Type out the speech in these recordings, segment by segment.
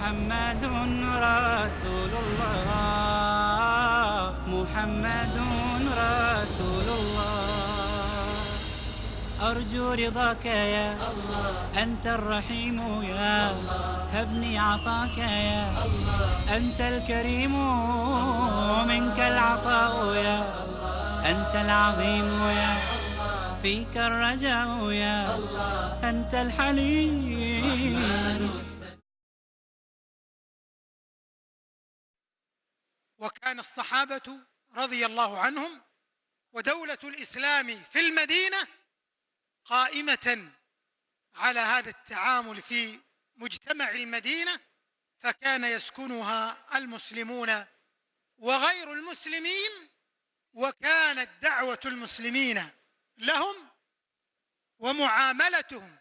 محمد رسول الله، محمد رسول الله. أرجو رضاك يا الله، أنت الرحيم يا الله، هبني عطاك يا الله، أنت الكريم منك العطاء يا الله، أنت العظيم يا الله، فيك الرجاء يا الله، أنت الحليم. وكان الصحابة رضي الله عنهم ودولة الإسلام في المدينة قائمة على هذا التعامل في مجتمع المدينة، فكان يسكنها المسلمون وغير المسلمين، وكانت دعوة المسلمين لهم ومعاملتهم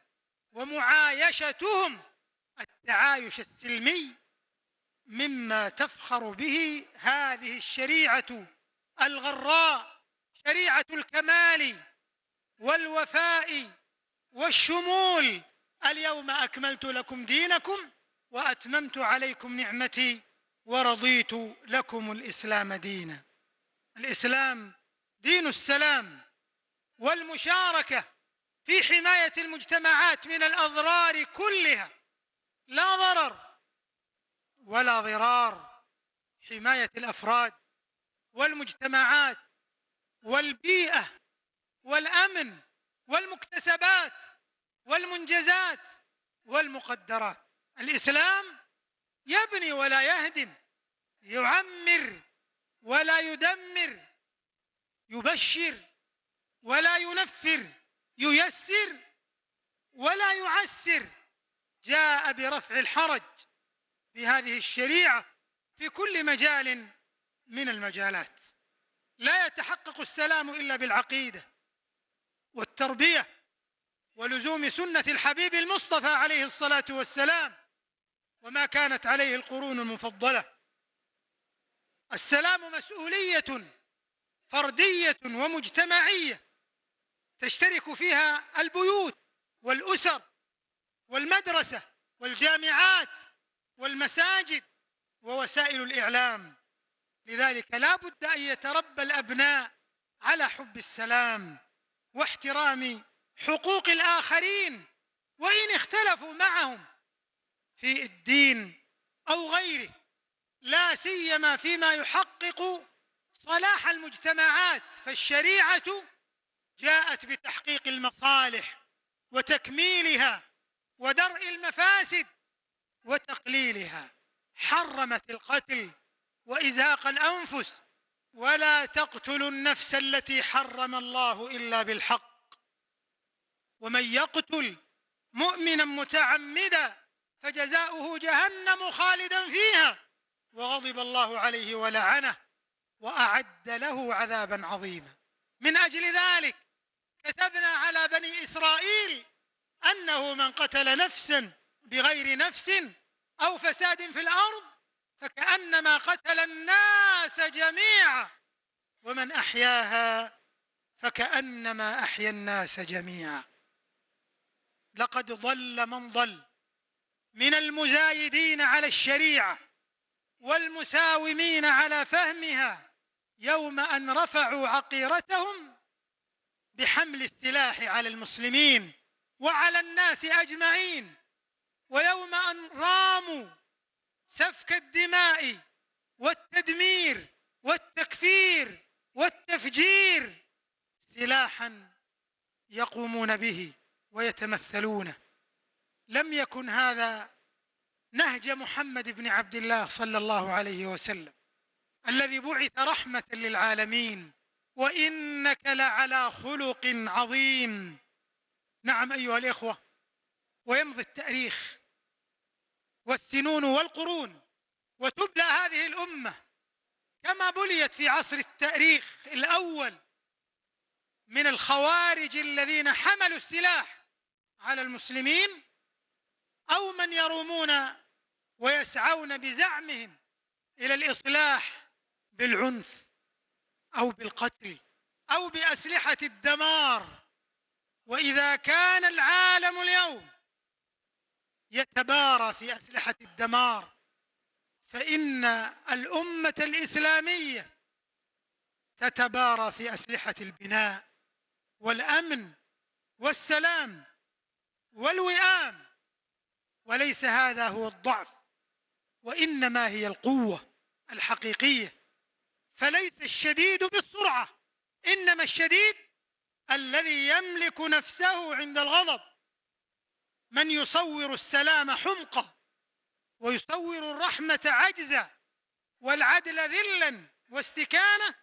ومعايشتهم التعايش السلمي مما تفخر به هذه الشريعة الغراء، شريعة الكمال والوفاء والشمول. اليوم أكملت لكم دينكم وأتممت عليكم نعمتي ورضيت لكم الإسلام دينا. الإسلام دين السلام والمشاركة في حماية المجتمعات من الأضرار كلها، لا ضرر ولا ضرار. حماية الأفراد والمجتمعات والبيئة والأمن والمكتسبات والمنجزات والمقدرات. الإسلام يبني ولا يهدم، يعمر ولا يدمر، يبشر ولا ينفر، ييسر ولا يعسر. جاء برفع الحرج في هذه الشريعة في كل مجال من المجالات. لا يتحقق السلام إلا بالعقيدة والتربية ولزوم سنة الحبيب المصطفى عليه الصلاة والسلام وما كانت عليه القرون المفضلة. السلام مسؤولية فردية ومجتمعية تشترك فيها البيوت والأسر والمدرسة والجامعات والمساجد ووسائل الإعلام. لذلك لا بد أن يتربى الأبناء على حب السلام واحترام حقوق الآخرين وإن اختلفوا معهم في الدين أو غيره، لا سيما فيما يحقق صلاح المجتمعات، فالشريعة جاءت بتحقيق المصالح وتكميلها ودرء المفاسد وتقليلها. حرمت القتل وإزهاق الأنفس، ولا تقتلوا النفس التي حرم الله إلا بالحق، ومن يقتل مؤمنا متعمدا فجزاؤه جهنم خالدا فيها وغضب الله عليه ولعنه وأعد له عذابا عظيما. من أجل ذلك كتبنا على بني إسرائيل أنه من قتل نفسا بغير نفس أو فساد في الأرض فكأنما قتل الناس جميعا، ومن أحياها فكأنما أحيا الناس جميعا. لقد ضل من ضل من المزايدين على الشريعة والمساومين على فهمها يوم أن رفعوا عقيرتهم بحمل السلاح على المسلمين وعلى الناس أجمعين، ويوم أن راموا سفك الدماء والتدمير والتكفير والتفجير سلاحا يقومون به ويتمثلونه. لم يكن هذا نهج محمد بن عبد الله صلى الله عليه وسلم الذي بعث رحمة للعالمين، وإنك لعلى خلق عظيم. نعم أيها الإخوة، ويمضي التاريخ والسنون والقرون وتبلى هذه الأمة كما بليت في عصر التاريخ الأول من الخوارج الذين حملوا السلاح على المسلمين، أو من يرومون ويسعون بزعمهم إلى الإصلاح بالعنف أو بالقتل أو بأسلحة الدمار. وإذا كان العالم اليوم يتبارى في أسلحة الدمار فإن الأمة الإسلامية تتبارى في أسلحة البناء والأمن والسلام والوئام، وليس هذا هو الضعف، وإنما هي القوة الحقيقية. فليس الشديد بالسرعة، إنما الشديد الذي يملك نفسه عند الغضب، من يصور السلام حمقى، ويصور الرحمة عجزا، والعدل ذلا واستكانة،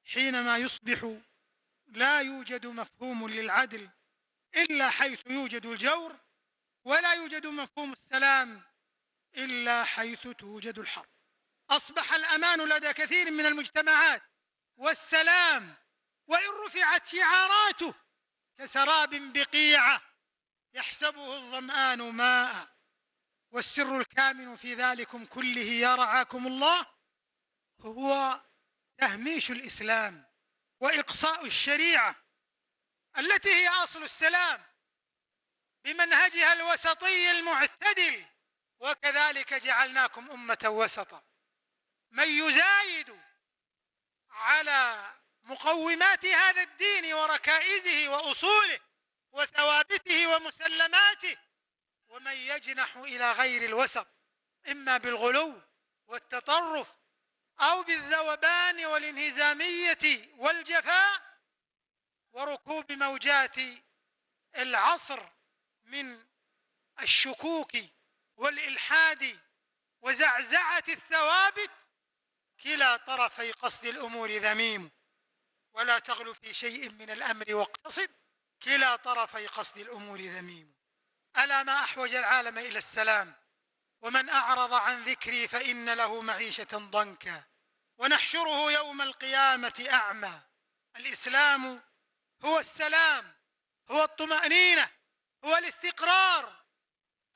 حينما يصبح لا يوجد مفهوم للعدل إلا حيث يوجد الجور، ولا يوجد مفهوم السلام إلا حيث توجد الحرب. أصبح الأمان لدى كثير من المجتمعات والسلام، وإن رفعت شعاراته، كسراب بقيعة يحسبه الظمآن ماء. والسر الكامن في ذلكم كله يا رعاكم الله هو تهميش الإسلام وإقصاء الشريعة التي هي أصل السلام بمنهجها الوسطي المعتدل. وكذلك جعلناكم أمة وسطا. من يزايد على مقومات هذا الدين وركائزه وأصوله وثوابته ومسلماته، ومن يجنح إلى غير الوسط إما بالغلو والتطرف أو بالذوبان والانهزامية والجفاء وركوب موجات العصر من الشكوك والإلحاد وزعزعة الثوابت، كلا طرفي قصد الأمور ذميم، ولا تغل في شيء من الأمر واقتصد، كلا طرفي قصد الأمور ذميم. ألا ما أحوج العالم إلى السلام، ومن أعرض عن ذكري فإن له معيشة ضنكا ونحشره يوم القيامة أعمى. الإسلام هو السلام، هو الطمأنينة، هو الاستقرار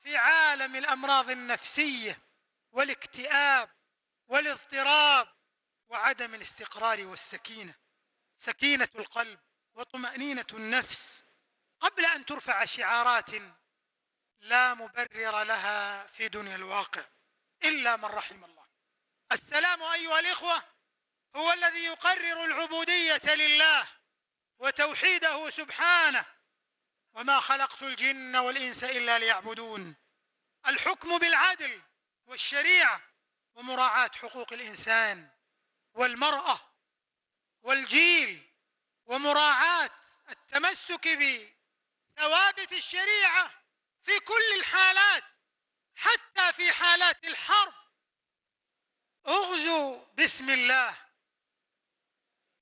في عالم الأمراض النفسية والاكتئاب والاضطراب وعدم الاستقرار والسكينة، سكينة القلب وطمأنينة النفس، قبل أن ترفع شعارات لا مبرر لها في دنيا الواقع إلا من رحم الله. السلام أيها الإخوة هو الذي يقرر العبودية لله وتوحيده سبحانه، وما خلقت الجن والإنس إلا ليعبدون. الحكم بالعدل والشريعة ومراعاة حقوق الإنسان والمرأة والجيل، ومراعاة التمسك بثوابت الشريعة في كل الحالات، حتى في حالات الحرب. اغزوا باسم الله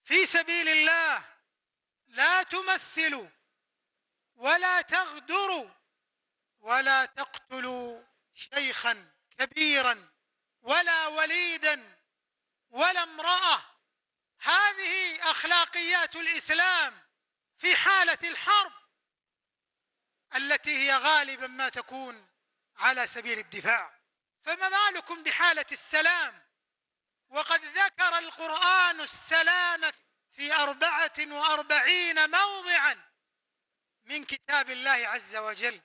في سبيل الله، لا تمثلوا ولا تغدروا ولا تقتلوا شيخا كبيرا ولا وليدا ولا امرأة. هذه أخلاقيات الإسلام في حالة الحرب التي هي غالبا ما تكون على سبيل الدفاع، فما بالكم بحالة السلام؟ وقد ذكر القرآن السلام في 44 موضعا من كتاب الله عز وجل.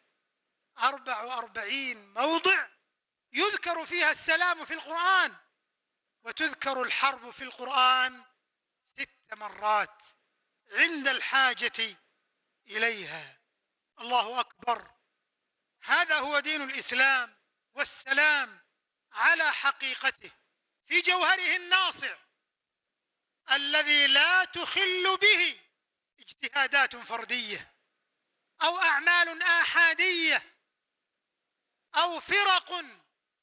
44 موضع يذكر فيها السلام في القرآن، وتذكر الحرب في القرآن 6 مرات عند الحاجة إليها. الله أكبر. هذا هو دين الإسلام والسلام على حقيقته في جوهره الناصع، الذي لا تخل به اجتهادات فردية أو أعمال آحادية أو فرق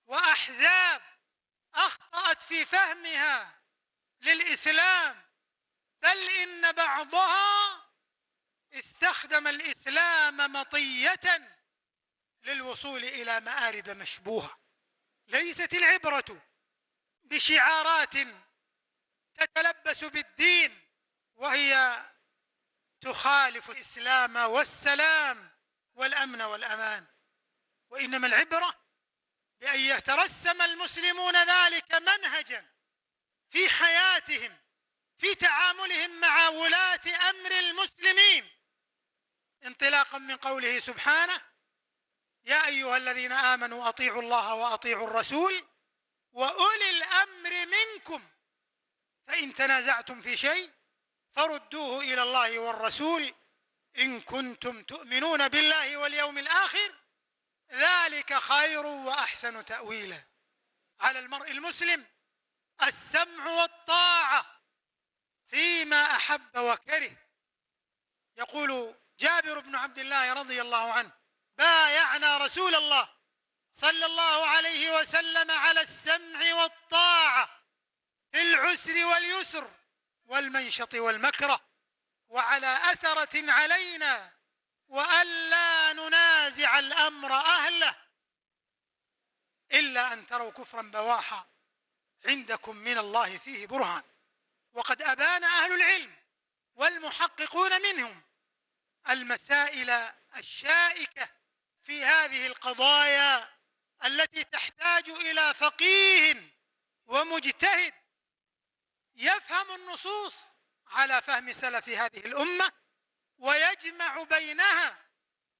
وأحزاب أخطأت في فهمها للإسلام، بل إن بعضها استخدم الإسلام مطية للوصول إلى مآرب مشبوهة. ليست العبرة بشعارات تتلبس بالدين وهي تخالف الإسلام والسلام والأمن والأمان، وإنما العبرة بأن يترسم المسلمون ذلك منهجا في حياتهم، في تعاملهم مع ولاة أمر المسلمين، انطلاقا من قوله سبحانه: يا أيها الذين آمنوا أطيعوا الله وأطيعوا الرسول وأولي الأمر منكم فإن تنازعتم في شيء فردوه إلى الله والرسول إن كنتم تؤمنون بالله واليوم الآخر ذلك خير وأحسن تأويلا. على المرء المسلم السمع والطاعة فيما أحب وكره. يقول جابر بن عبد الله رضي الله عنه: بايعنا رسول الله صلى الله عليه وسلم على السمع والطاعة في العسر واليسر والمنشط والمكره، وعلى أثرة علينا، وألا ننازع الأمر أهله إلا أن تروا كفرا بواحا عندكم من الله فيه برهان. وقد أبان أهل العلم والمحققون منهم المسائل الشائكة في هذه القضايا التي تحتاج إلى فقيه ومجتهد يفهم النصوص على فهم سلف هذه الأمة ويجمع بينها،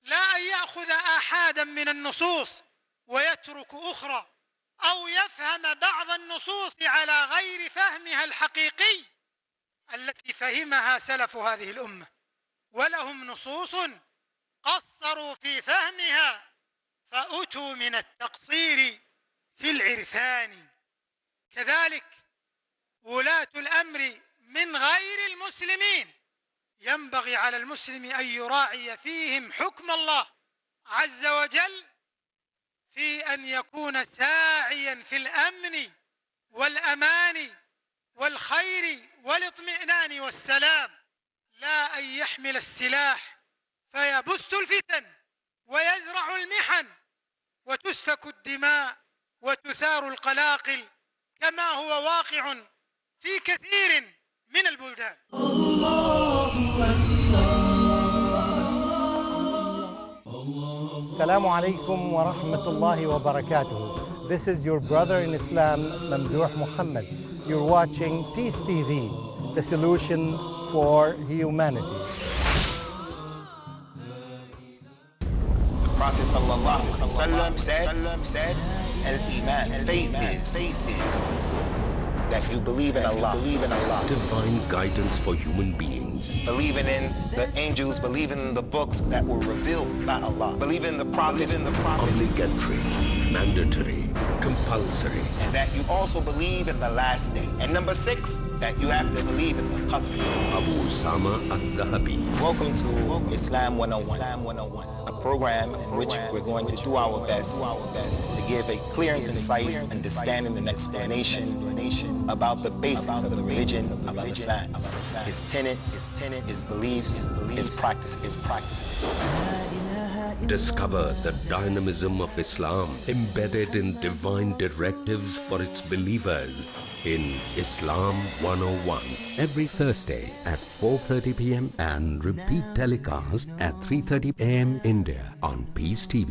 لا أن يأخذ آحادا من النصوص ويترك أخرى، أو يفهم بعض النصوص على غير فهمها الحقيقي التي فهمها سلف هذه الأمة، ولهم نصوص قصروا في فهمها فأتوا من التقصير في العرفان. كذلك ولاة الأمر من غير المسلمين ينبغي على المسلم أن يراعي فيهم حكم الله عز وجل في أن يكون ساعيا في الأمن والأمان والخير والاطمئنان والسلام، لا أن يحمل السلاح فيبث الفتن ويزرع المحن وتسفك الدماء وتثار القلاقل كما هو واقع في كثير من البلدان. Assalamu alaikum wa rahmatullahi wa barakatuh. This is your brother in Islam, Mamdouh Muhammad. You're watching Peace TV, the solution for humanity. The Prophet sallallahu alaihi wasallam said, "Al-Iman, faith is that you believe in Allah. Divine guidance for human beings. Believing in the angels, believing in the books that were revealed by Allah, believing in the prophets, Obligatory, mandatory, compulsory. and that you also believe in the last day. And number 6, that you have to believe in the Qadr. Abu Usama al-Dhahabi. Welcome to Islam 101, a program in which we're going to do our best to give a clear and concise understanding and explanation about the basics of the religion of Islam, its tenets, its beliefs, its practices. Discover the dynamism of Islam embedded in divine directives for its believers in Islam 101. Every Thursday at 4:30 p.m. and repeat telecast at 3:30 a.m. India on Peace TV.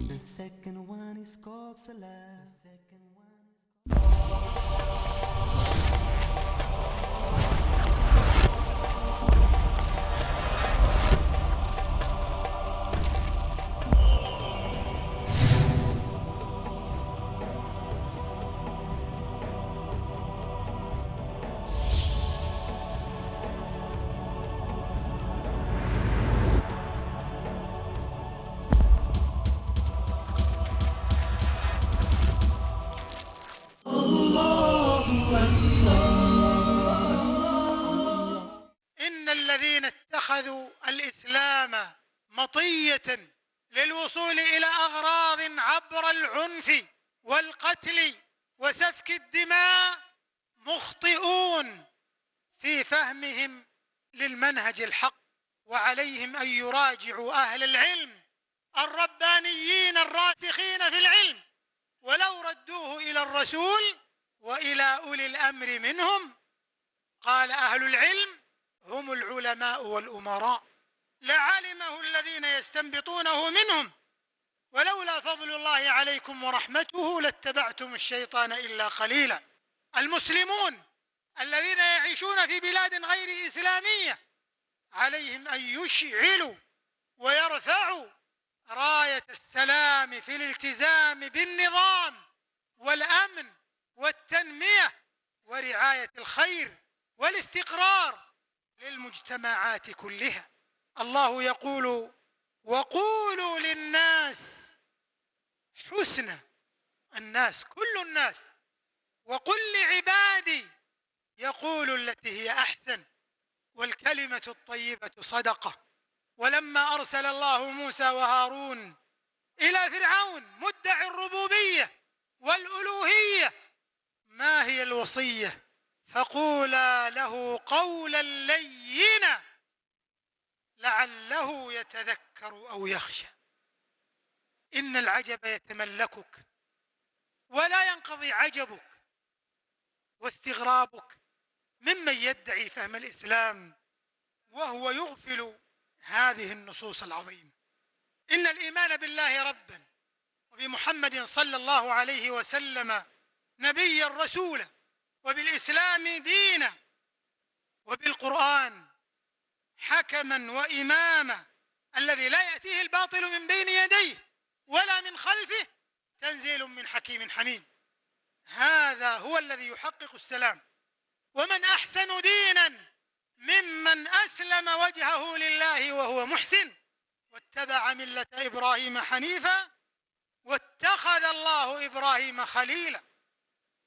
إن الذين اتخذوا الإسلام مطية للوصول إلى أغراض عبر العنف والقتل وسفك الدماء مخطئون في فهمهم للمنهج الحق، وعليهم أن يراجعوا أهل العلم الربانيين الراسخين في العلم، ولو ردوه إلى الرسول وإلى أولي الأمر منهم. قال أهل العلم هم العلماء والأمراء، لعلمه الذين يستنبطونه منهم، ولولا فضل الله عليكم ورحمته لاتبعتم الشيطان إلا قليلا. المسلمون الذين يعيشون في بلاد غير إسلامية عليهم أن يشعلوا ويرفعوا راية السلام في الالتزام بالنظام والأمن والتنمية ورعاية الخير والاستقرار للمجتمعات كلها. الله يقول: وقولوا للناس حسنا. الناس كل الناس. وقل لعبادي يقولوا التي هي أحسن والكلمة الطيبة صدقة. ولما أرسل الله موسى وهارون إلى فرعون مدعي الربوبية والألوهية، ما هي الوصية؟ فقولا له قولا لينا لعله يتذكر أو يخشى. إن العجب يتملكك ولا ينقضي عجبك واستغرابك ممن يدعي فهم الإسلام وهو يغفل هذه النصوص العظيمة. إن الإيمان بالله ربا وبمحمد صلى الله عليه وسلم نبيا رسولا وبالإسلام دينا وبالقرآن حكما وإماما الذي لا يأتيه الباطل من بين يديه ولا من خلفه تنزيل من حكيم حميد. هذا هو الذي يحقق السلام. ومن أحسن دينا ممن أسلم وجهه لله وهو محسن واتبع ملة إبراهيم حنيفا واتخذ الله إبراهيم خليلا.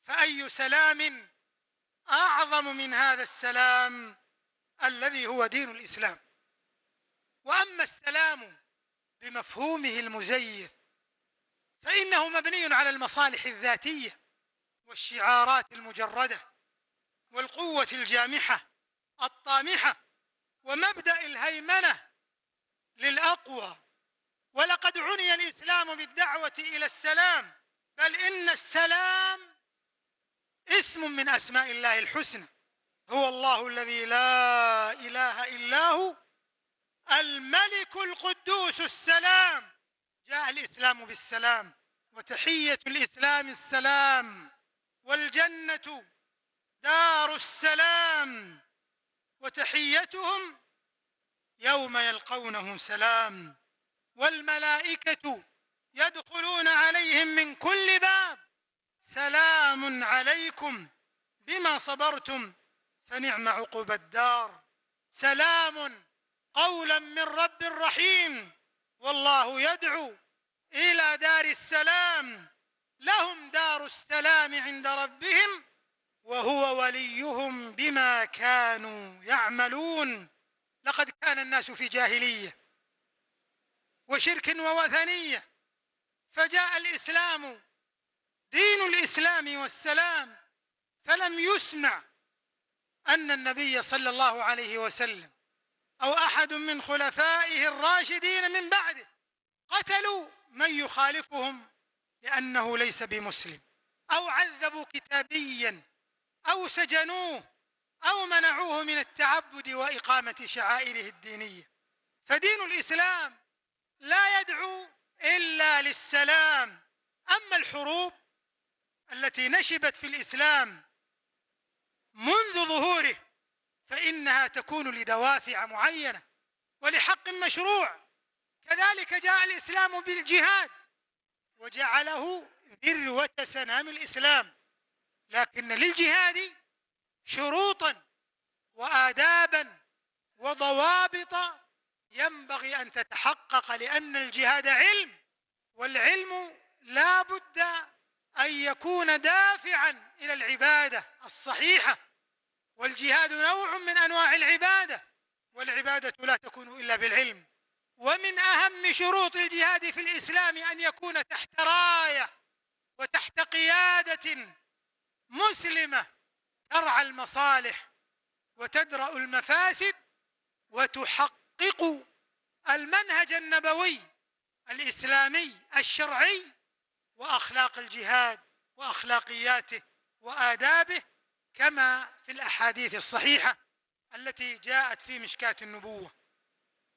فأي سلام أعظم من هذا السلام الذي هو دين الإسلام؟ وأما السلام بمفهومه المزيف فإنه مبني على المصالح الذاتية والشعارات المجردة والقوة الجامحة الطامحة ومبدأ الهيمنة للأقوى. ولقد عني الإسلام بالدعوة إلى السلام، بل إن السلام اسم من أسماء الله الحسنى. هو الله الذي لا إله إلا هو الملك القدوس السلام. جاء الإسلام بالسلام، وتحية الإسلام السلام، والجنة دار السلام، وتحيتهم يوم يلقونه سلام، والملائكة يدخلون عليهم من كل باب سلام عليكم بما صبرتم فنعم عقبى الدار. سلام قولا من رب رحيم، والله يدعو إلى دار السلام، لهم دار السلام عند ربهم وهو وليهم بما كانوا يعملون. لقد كان الناس في جاهلية وشرك ووثنية، فجاء الإسلام دين الإسلام والسلام، فلم يسمع أن النبي صلى الله عليه وسلم أو أحد من خلفائه الراشدين من بعده قتلوا من يخالفهم لأنه ليس بمسلم، أو عذبوا كتابيا، أو سجنوه، أو منعوه من التعبد وإقامة شعائره الدينية. فدين الإسلام لا يدعو إلا للسلام. أما الحروب التي نشبت في الإسلام منذ ظهوره فإنها تكون لدوافع معينة ولحق مشروع. كذلك جاء الإسلام بالجهاد وجعله ذروة سنام الإسلام، لكن للجهاد شروطا وآدابا وضوابط ينبغي أن تتحقق، لأن الجهاد علم، والعلم لا بد أن يكون دافعا إلى العبادة الصحيحة، والجهاد نوع من أنواع العبادة، والعبادة لا تكون إلا بالعلم. ومن أهم شروط الجهاد في الإسلام أن يكون تحت راية وتحت قيادة مسلمة ترعى المصالح وتدرأ المفاسد وتحقق المنهج النبوي الإسلامي الشرعي وأخلاق الجهاد وأخلاقياته وآدابه، كما في الأحاديث الصحيحة التي جاءت في مشكاة النبوة.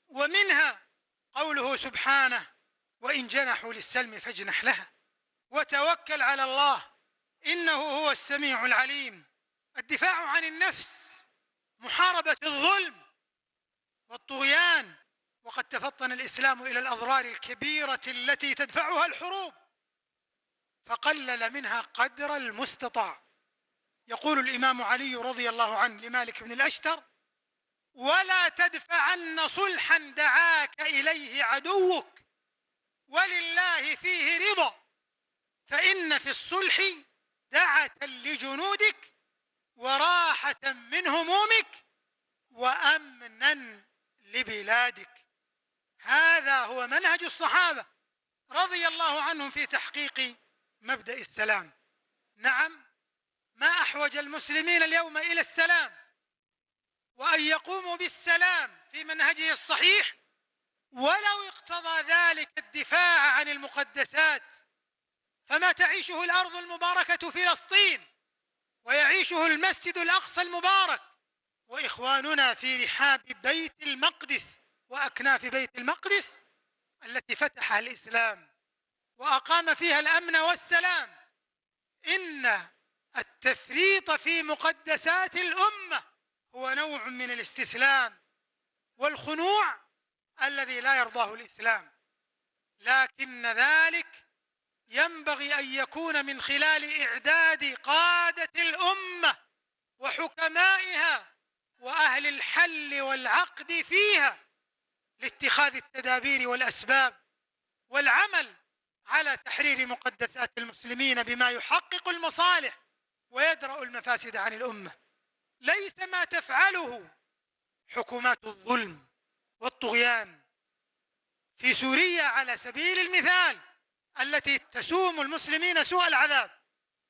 ومنها قوله سبحانه: وإن جنحوا للسلم فاجنح لها وتوكل على الله إنه هو السميع العليم. الدفاع عن النفس، محاربة الظلم والطغيان. وقد تفطن الإسلام إلى الأضرار الكبيرة التي تدفعها الحروب، فقلل منها قدر المستطاع. يقول الإمام علي رضي الله عنه لمالك بن الأشتر: ولا تدفعن صلحا دعاك إليه عدوك ولله فيه رضا، فإن في الصلح دعة لجنودك وراحة من همومك وأمنا لبلادك. هذا هو منهج الصحابة رضي الله عنهم في تحقيق مبدأ السلام. نعم، ما أحوج المسلمين اليوم إلى السلام وأن يقوموا بالسلام في منهجه الصحيح، ولو اقتضى ذلك الدفاع عن المقدسات. فما تعيشه الأرض المباركة فلسطين ويعيشه المسجد الأقصى المبارك وإخواننا في رحاب بيت المقدس وأكناف بيت المقدس التي فتحها الإسلام وأقام فيها الأمن والسلام، إن التفريط في مقدسات الأمة هو نوع من الاستسلام والخنوع الذي لا يرضاه الإسلام. لكن ذلك ينبغي أن يكون من خلال إعداد قادة الأمة وحكمائها وأهل الحل والعقد فيها لاتخاذ التدابير والأسباب والعمل على تحرير مقدسات المسلمين بما يحقق المصالح ويدرأ المفاسد عن الأمة. ليس ما تفعله حكومات الظلم والطغيان في سوريا على سبيل المثال، التي تسوم المسلمين سوء العذاب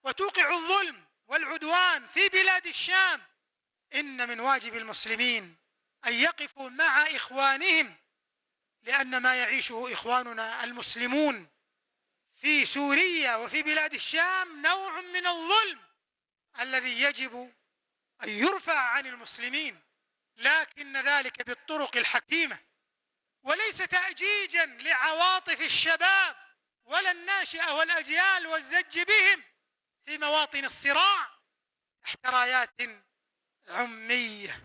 وتوقع الظلم والعدوان في بلاد الشام. إن من واجب المسلمين أن يقفوا مع إخوانهم، لأن ما يعيشه إخواننا المسلمون في سوريا وفي بلاد الشام نوع من الظلم الذي يجب أن يرفع عن المسلمين، لكن ذلك بالطرق الحكيمة وليس تأجيجا لعواطف الشباب ولا الناشئة والأجيال والزج بهم في مواطن الصراع تحت رايات عمية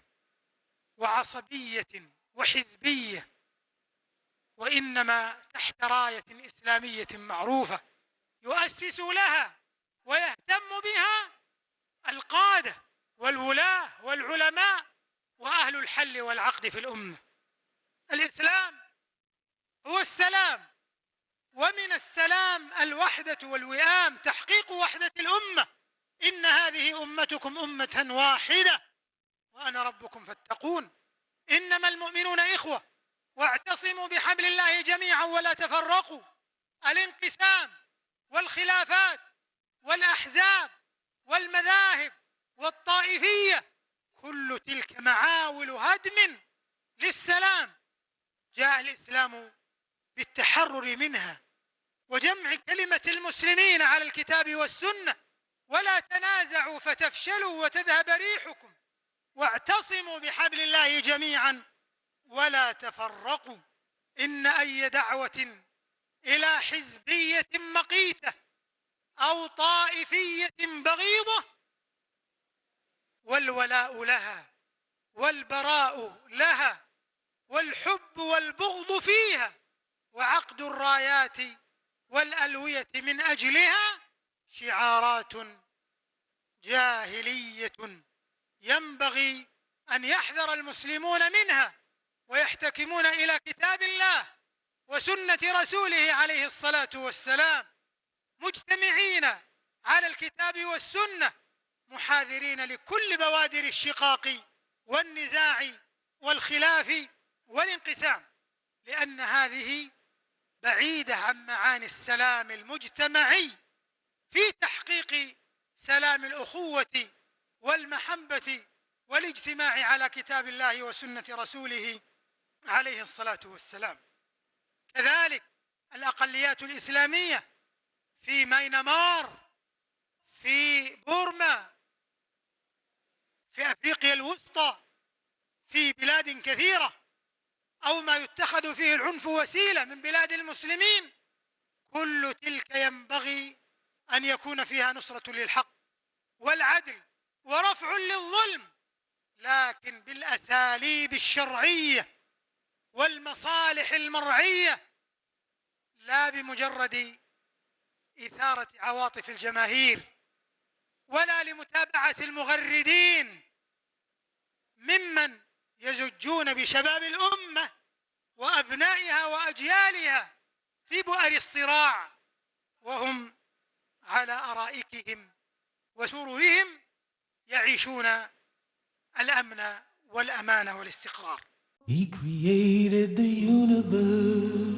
وعصبية وحزبية، وإنما تحت راية إسلامية معروفة يؤسس لها ويهتم بها القادة والولاة والعلماء وأهل الحل والعقد في الأمة. الإسلام هو السلام، ومن السلام الوحدة والوئام، تحقيق وحدة الأمة. إن هذه أمتكم أمة واحدة وأنا ربكم فاتقون. إنما المؤمنون إخوة واعتصموا بحبل الله جميعا ولا تفرقوا. الانقسام والخلافات والأحزاب والمذاهب والطائفية كل تلك معاول هدم للسلام. جاء الإسلام بالتحرر منها وجمع كلمة المسلمين على الكتاب والسنة. ولا تنازعوا فتفشلوا وتذهب ريحكم واعتصموا بحبل الله جميعا ولا تفرقوا. إن أي دعوة إلى حزبية مقيتة أو طائفية بغيضة والولاء لها والبراء لها والحب والبغض فيها وعقد الرايات والألوية من أجلها شعارات جاهلية ينبغي أن يحذر المسلمون منها ويحتكمون إلى كتاب الله وسنة رسوله عليه الصلاة والسلام، مجتمعين على الكتاب والسنة، محاذرين لكل بوادر الشقاق والنزاع والخلاف والانقسام، لأن هذه بعيدة عن معاني السلام المجتمعي في تحقيق سلام الأخوة والمحبة والاجتماع على كتاب الله وسنة رسوله عليه الصلاة والسلام. كذلك الأقليات الإسلامية في ميانمار، في بورما، في أفريقيا الوسطى، في بلاد كثيرة، أو ما يتخذ فيه العنف وسيلة من بلاد المسلمين، كل تلك ينبغي أن يكون فيها نصرة للحق والعدل ورفع للظلم، لكن بالأساليب الشرعية والمصالح المرعية، لا بمجرد إثارة لإثارة عواطف الجماهير ولا لمتابعة المغردين ممن يزجون بشباب الأمة وأبنائها وأجيالها في بؤر الصراع وهم على أرائكهم وسررهم يعيشون الأمن والأمان والاستقرار. He created the universe